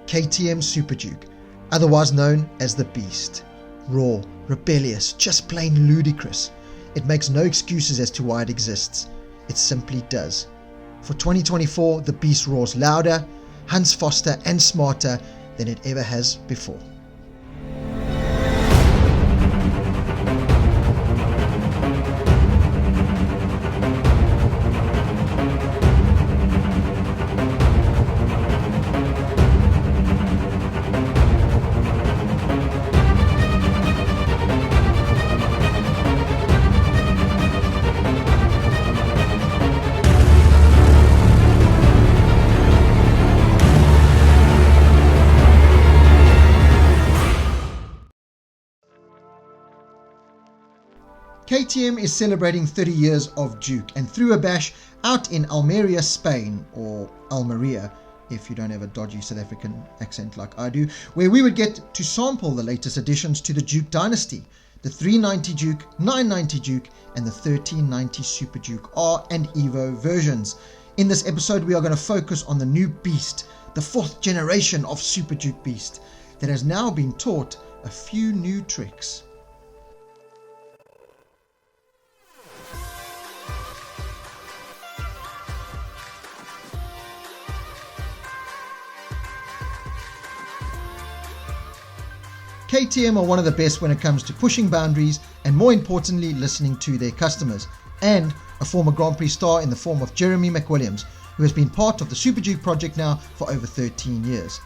KTM Super Duke, otherwise known as the Beast. Raw, rebellious, just plain ludicrous. It makes no excuses as to why it exists. It simply does. For 2024, the Beast roars louder, hunts faster and smarter than it ever has before. KTM is celebrating 30 years of Duke and threw a bash out in Almeria, Spain, or Almeria if you don't have a dodgy South African accent like I do, where we would get to sample the latest additions to the Duke dynasty, the 390 Duke, 990 Duke and the 1390 Super Duke R and EVO versions. In this episode we are going to focus on the new Beast, the 4th generation of Super Duke Beast that has now been taught a few new tricks. KTM are one of the best when it comes to pushing boundaries and, more importantly, listening to their customers, and a former Grand Prix star in the form of Jeremy McWilliams, who has been part of the Super Duke project now for over 13 years.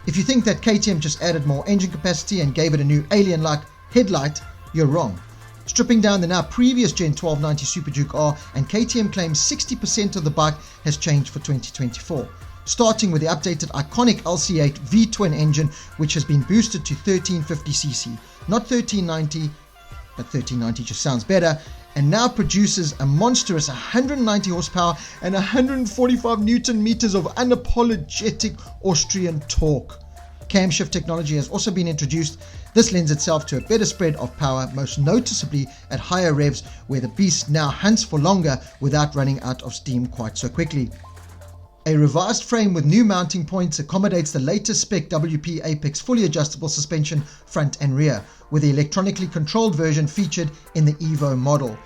If you think that KTM just added more engine capacity and gave it a new alien-like headlight, you're wrong. Stripping down the now previous Gen 1290 Super Duke R, and KTM claims 60% of the bike has changed for 2024. Starting with the updated iconic LC8 V-twin engine, which has been boosted to 1350cc, not 1390, but 1390 just sounds better, and now produces a monstrous 190 horsepower and 145 newton meters of unapologetic Austrian torque. Camshift technology has also been introduced. This lends itself to a better spread of power, most noticeably at higher revs, where the Beast now hunts for longer without running out of steam quite so quickly. A revised frame with new mounting points accommodates the latest spec WP Apex fully adjustable suspension front and rear, with the electronically controlled version featured in the Evo model.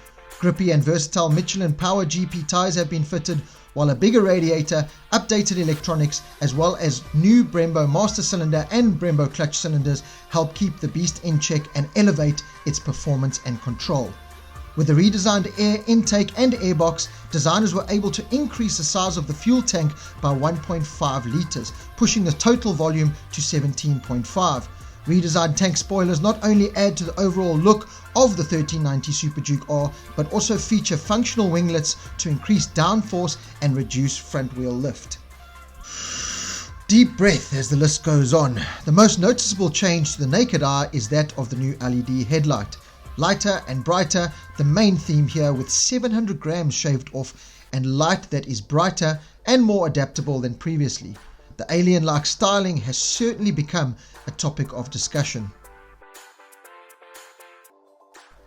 Grippy and versatile Michelin Power GP tyres have been fitted, while a bigger radiator, updated electronics, as well as new Brembo master cylinder and Brembo clutch cylinders help keep the Beast in check and elevate its performance and control. With the redesigned air intake and airbox, designers were able to increase the size of the fuel tank by 1.5 litres, pushing the total volume to 17.5. Redesigned tank spoilers not only add to the overall look of the 1390 Super Duke R, but also feature functional winglets to increase downforce and reduce front wheel lift. Deep breath as the list goes on. The most noticeable change to the naked eye is that of the new LED headlight. Lighter and brighter, the main theme here, with 700 grams shaved off and light that is brighter and more adaptable than previously. The alien-like styling has certainly become a topic of discussion.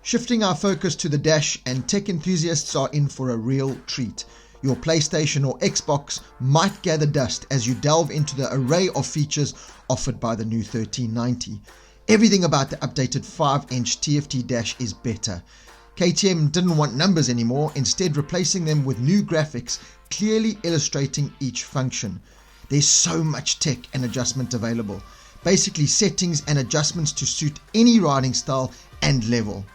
Shifting our focus to the dash, and tech enthusiasts are in for a real treat. Your PlayStation or Xbox might gather dust as you delve into the array of features offered by the new 1390. Everything about the updated 5-inch TFT dash is better. KTM didn't want numbers anymore, instead replacing them with new graphics clearly illustrating each function. There's so much tech and adjustment available, basically settings and adjustments to suit any riding style and level.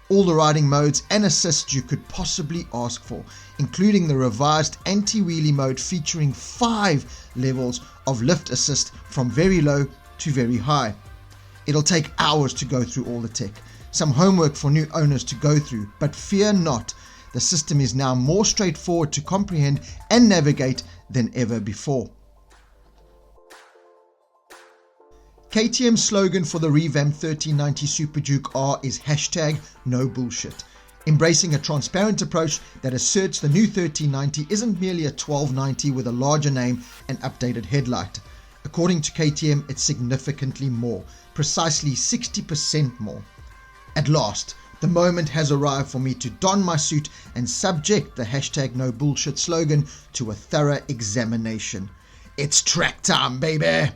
All the riding modes and assists you could possibly ask for, including the revised anti-wheelie mode featuring 5 levels of lift assist from very low to very high. It'll take hours to go through all the tech, some homework for new owners to go through, but fear not, the system is now more straightforward to comprehend and navigate than ever before. KTM's slogan for the revamped 1390 Super Duke R is #NoBullshit, embracing a transparent approach that asserts the new 1390 isn't merely a 1290 with a larger name and updated headlight. According to KTM, it's significantly more, precisely 60% more. At last, the moment has arrived for me to don my suit and subject the #NoBullshit slogan to a thorough examination. It's track time, baby!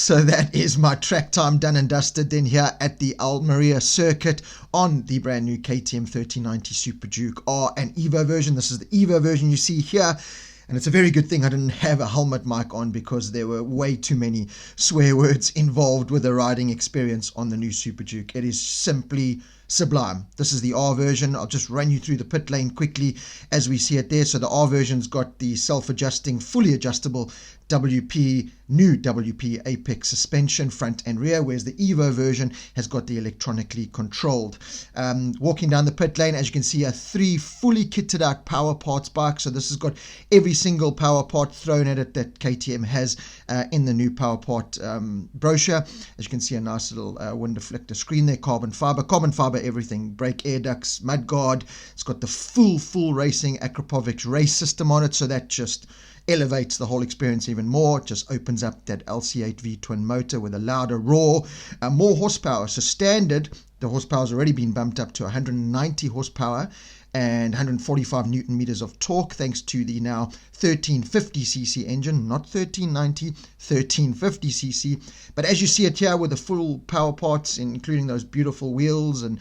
So that is my track time done and dusted then here at the Almeria circuit on the brand new KTM 1390 Super Duke R and Evo version. This is the Evo version you see here. And it's a very good thing I didn't have a helmet mic on, because there were way too many swear words involved with the riding experience on the new Super Duke. It is simply sublime. This is the R version. I'll just run you through the pit lane quickly as we see it there. So the R version's got the self-adjusting, fully adjustable new WP Apex suspension front and rear, whereas the Evo version has got the electronically controlled. Walking down the pit lane, as you can see, are 3 fully kitted out power parts bike. So this has got every single power part thrown at it that KTM has in the new power part brochure. As you can see, a nice little wind deflector screen there, carbon fiber everything, brake air ducts, mud guard. It's got the full racing Akrapovic race system on it, so that just elevates the whole experience even more. It just opens up that LC8V twin motor with a louder roar, more horsepower. So standard, the horsepower's already been bumped up to 190 horsepower and 145 newton meters of torque, thanks to the now 1350cc engine, not 1390, 1350cc. But as you see it here with the full power parts, including those beautiful wheels and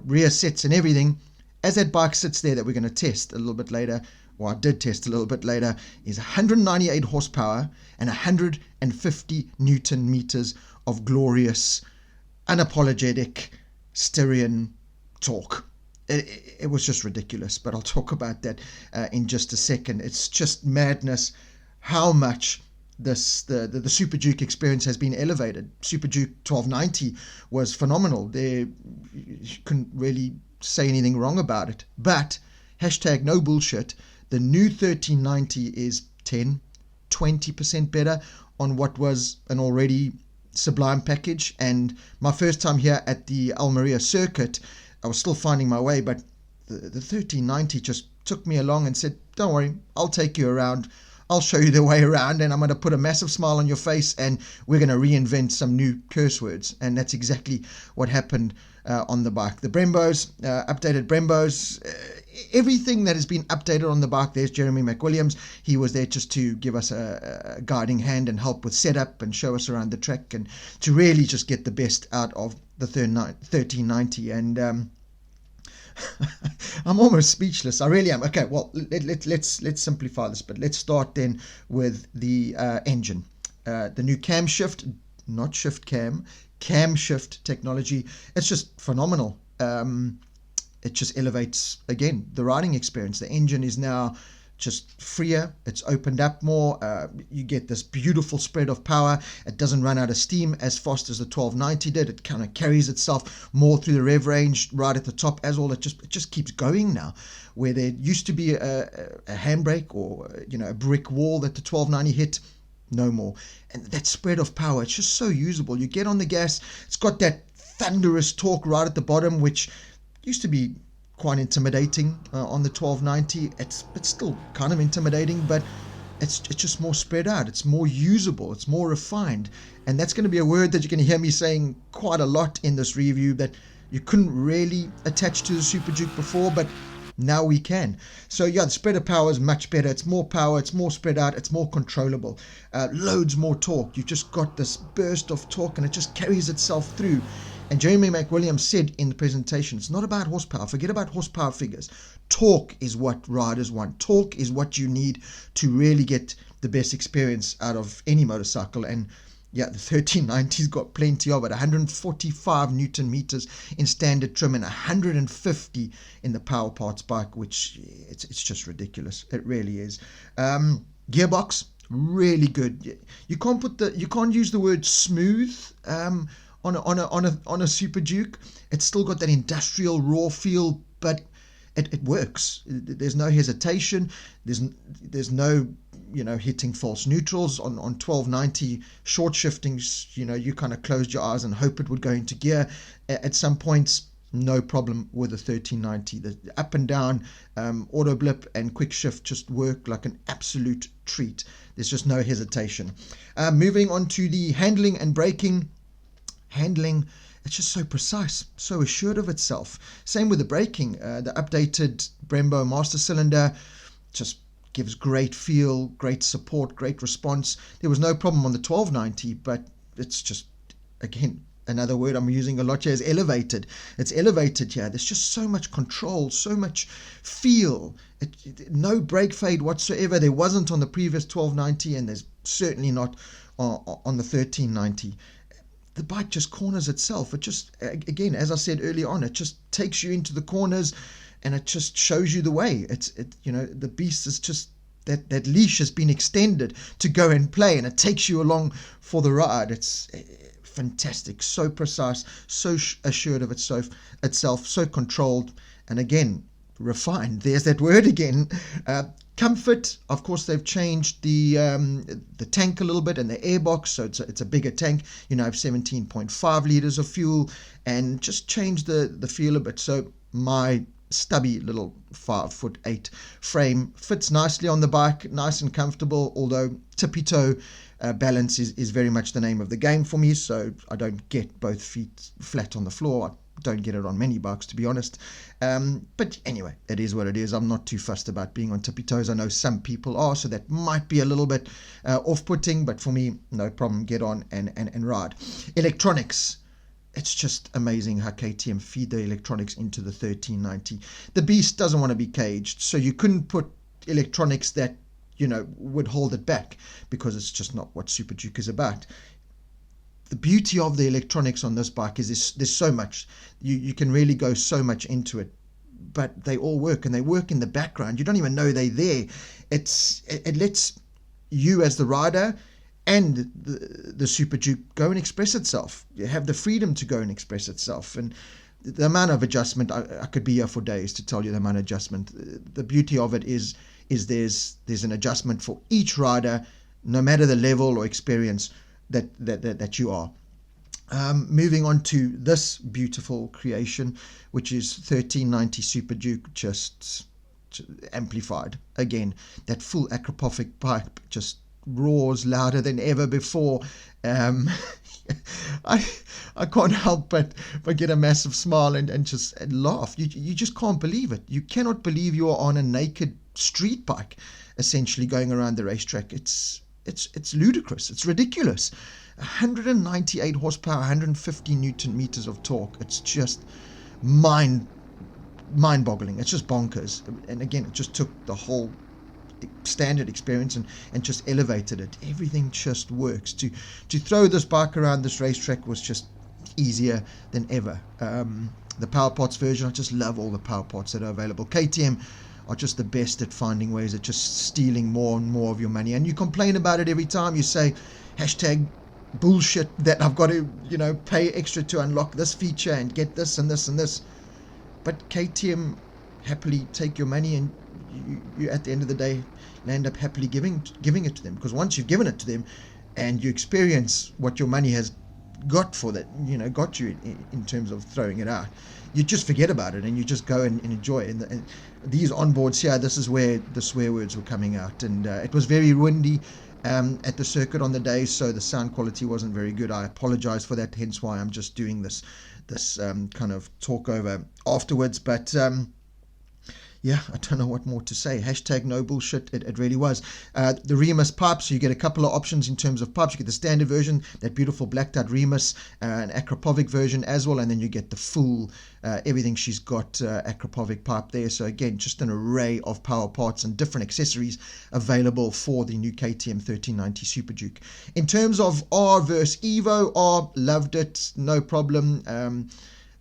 rear sets and everything, as that bike sits there that we're going to test a little bit later, or I did test a little bit later, is 198 horsepower and 150 newton meters of glorious, unapologetic Styrian torque. It was just ridiculous, but I'll talk about that in just a second. It's just madness how much the Super Duke experience has been elevated. Super Duke 1290 was phenomenal. You couldn't really say anything wrong about it. But hashtag no bullshit, the new 1390 is 10-20% better on what was an already sublime package. And my first time here at the Almeria circuit, I was still finding my way, but the 1390 just took me along and said, don't worry, I'll take you around. I'll show you the way around, and I'm going to put a massive smile on your face, and we're going to reinvent some new curse words. And that's exactly what happened on the bike. The Brembos, updated Brembos, everything that has been updated on the bike. There's Jeremy McWilliams. He was there just to give us a guiding hand and help with setup and show us around the track, and to really just get the best out of the 1390. And I'm almost speechless. I really am. Okay, well, let's simplify this, but let's start then with the engine. The new camshift, not shift camshift technology. It's just phenomenal. It just elevates, again, the riding experience. The engine is now just freer. It's opened up more. You get this beautiful spread of power. It doesn't run out of steam as fast as the 1290 did. It kind of carries itself more through the rev range right at the top as all. It just keeps going now, where there used to be a handbrake or a brick wall that the 1290 hit. No more. And that spread of power, it's just so usable. You get on the gas, it's got that thunderous torque right at the bottom, which used to be quite intimidating on the 1290. It's still kind of intimidating, but it's just more spread out. It's more usable. It's more refined. And that's going to be a word that you're going to hear me saying quite a lot in this review, that you couldn't really attach to the Super Duke before, but now we can. So yeah, the spread of power is much better. It's more power, it's more spread out, it's more controllable, loads more torque. You've just got this burst of torque, and it just carries itself through. And Jeremy McWilliams said in the presentation, it's not about horsepower. Forget about horsepower figures. Torque is what riders want. Torque is what you need to really get the best experience out of any motorcycle. And yeah, the 1390's got plenty of it. 145 newton meters in standard trim and 150 in the power parts bike, which it's just ridiculous. It really is. Gearbox, really good. You can't use the word smooth on a Super Duke. It's still got that industrial raw feel, but it works. There's no hesitation. There's no hitting false neutrals on 1290 short shiftings. You kind of closed your eyes and hope it would go into gear at some points. No problem with the 1390. The up and down auto blip and quick shift just work like an absolute treat. There's just no hesitation. Moving on to the handling and braking. Handling, it's just so precise, so assured of itself. Same with the braking. The updated Brembo master cylinder just gives great feel, great support, great response. There was no problem on the 1290, but it's just, again, another word I'm using a lot here is elevated. It's elevated here. There's just so much control, so much feel. No brake fade whatsoever. There wasn't on the previous 1290, and there's certainly not on the 1390. The bike just corners itself. It just, again, as I said early on, it just takes you into the corners, and it just shows you the way. The beast is just, that leash has been extended to go and play, and it takes you along for the ride. It's fantastic, so precise, so assured of itself, so controlled, and again, refined. There's that word again. Comfort, of course, they've changed the tank a little bit and the airbox, so it's a bigger tank. I have 17.5 liters of fuel, and just changed the feel a bit. So my stubby little 5'8" frame fits nicely on the bike, nice and comfortable, although tippy toe balance is very much the name of the game for me, so I don't get both feet flat on the floor. I don't get it on many bikes, to be honest, but anyway, it is what it is. I'm not too fussed about being on tippy toes. I know some people are, so that might be a little bit off-putting, but for me, no problem. Get on and ride. Electronics. It's just amazing how KTM feed the electronics into the 1390. The beast doesn't want to be caged, so you couldn't put electronics that would hold it back, because it's just not what Super Duke is about. The beauty of the electronics on this bike is there's so much. You can really go so much into it, but they all work, and they work in the background. You don't even know they're there. It lets you as the rider and the Super Duke go and express itself. You have the freedom to go and express itself, and the amount of adjustment, I could be here for days to tell you the amount of adjustment. The beauty of it is there's an adjustment for each rider, no matter the level or experience that you are. Moving on to this beautiful creation, which is 1390 Super Duke, just amplified. Again, that full acropovic pipe just roars louder than ever before. I can't help but get a massive smile and just laugh. You just can't believe it. You cannot believe you are on a naked street bike, essentially going around the racetrack. It's ludicrous. It's ridiculous. 198 horsepower, 150 newton meters of torque. It's just mind-boggling. It's just bonkers. And again, it just took the whole standard experience and just elevated it. Everything just works. To throw this bike around this racetrack was just easier than ever. The Power Pots version, I just love all the Power Pots that are available. KTM are just the best at finding ways at just stealing more and more of your money, and you complain about it every time. You say #bullshit that I've got to pay extra to unlock this feature and get this and this and this, but KTM happily take your money, and you at the end of the day land up happily giving it to them, because once you've given it to them and you experience what your money has got for that, got you in terms of throwing it out, you just forget about it and you just go and enjoy it. And these onboards here, this is where the swear words were coming out, and it was very windy at the circuit on the day, so the sound quality wasn't very good. I apologize for that, hence why I'm just doing this kind of talk over afterwards, but yeah, I don't know what more to say. #no bullshit. It really was. The Remus pipe, so you get a couple of options in terms of pipes. You get the standard version, that beautiful blacked out Remus, an acropovic version as well, and then you get the full, everything she's got acropovic pipe there. So again, just an array of power parts and different accessories available for the new KTM 1390 Super Duke. In terms of R versus Evo, R loved it, no problem.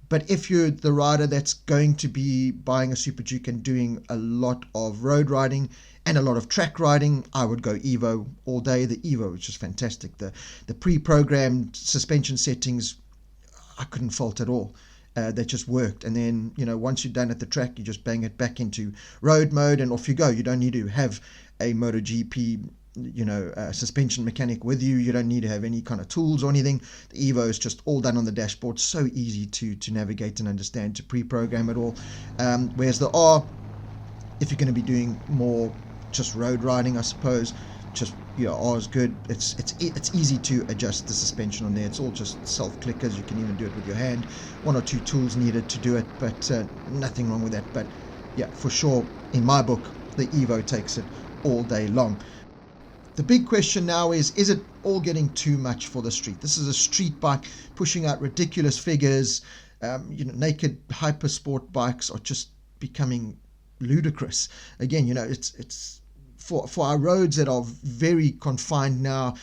But if you're the rider that's going to be buying a Super Duke and doing a lot of road riding and a lot of track riding, I would go Evo all day. The Evo is just fantastic. The pre-programmed suspension settings, I couldn't fault at all. They just worked. And then, once you're done at the track, you just bang it back into road mode and off you go. You don't need to have a MotoGP suspension mechanic with you. You don't need to have any kind of tools or anything. The Evo is just all done on the dashboard, so easy to navigate and understand, to pre-program it all. Whereas the R, if you're going to be doing more just road riding, I suppose, R is good. It's easy to adjust the suspension on there. It's all just self clickers. You can even do it with your hand. One or two tools needed to do it, but nothing wrong with that. But yeah, for sure, in my book, the Evo takes it all day long. The big question now is it all getting too much for the street? This is a street bike pushing out ridiculous figures. Naked hyper sport bikes are just becoming ludicrous. Again, it's for our roads that are very confined now,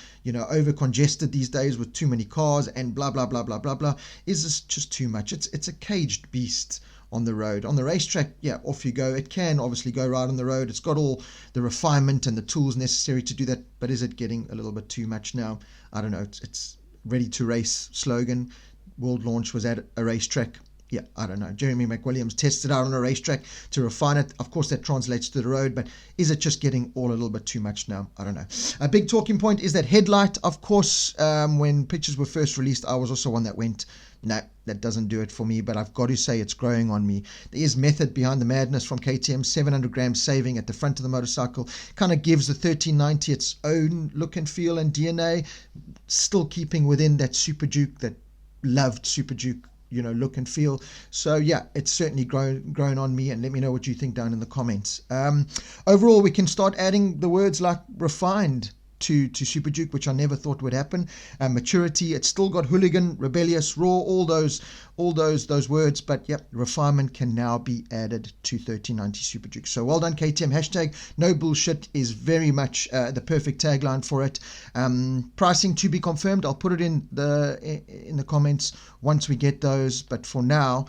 over congested these days with too many cars and blah blah blah blah blah blah. Is this just too much? It's a caged beast on the road. On the racetrack, yeah, off you go. It can obviously go right on the road. It's got all the refinement and the tools necessary to do that, but is it getting a little bit too much now? I don't know. It's ready to race slogan. World launch was at a racetrack. Yeah, I don't know. Jeremy McWilliams tested out on a racetrack to refine it. Of course, that translates to the road, but is it just getting all a little bit too much now? I don't know. A big talking point is that headlight. Of course, when pictures were first released, I was also one that went, no, that doesn't do it for me, but I've got to say it's growing on me. There is method behind the madness from KTM. 700 grams saving at the front of the motorcycle kind of gives the 1390 its own look and feel and DNA, still keeping within that Super Duke, that loved Super Duke look and feel. So yeah, it's certainly grown on me, and let me know what you think down in the comments. Overall, we can start adding the words like refined to Super Duke, which I never thought would happen. Maturity, it's still got hooligan, rebellious, raw, all those words, but yep, refinement can now be added to 1390 Super Duke. So well done, KTM. Hashtag no bullshit is very much the perfect tagline for it. Pricing to be confirmed. I'll put it in the comments once we get those, but for now,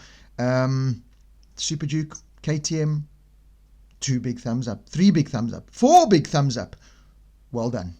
Super Duke, KTM, 2 big thumbs up, 3 big thumbs up, 4 big thumbs up. Well done.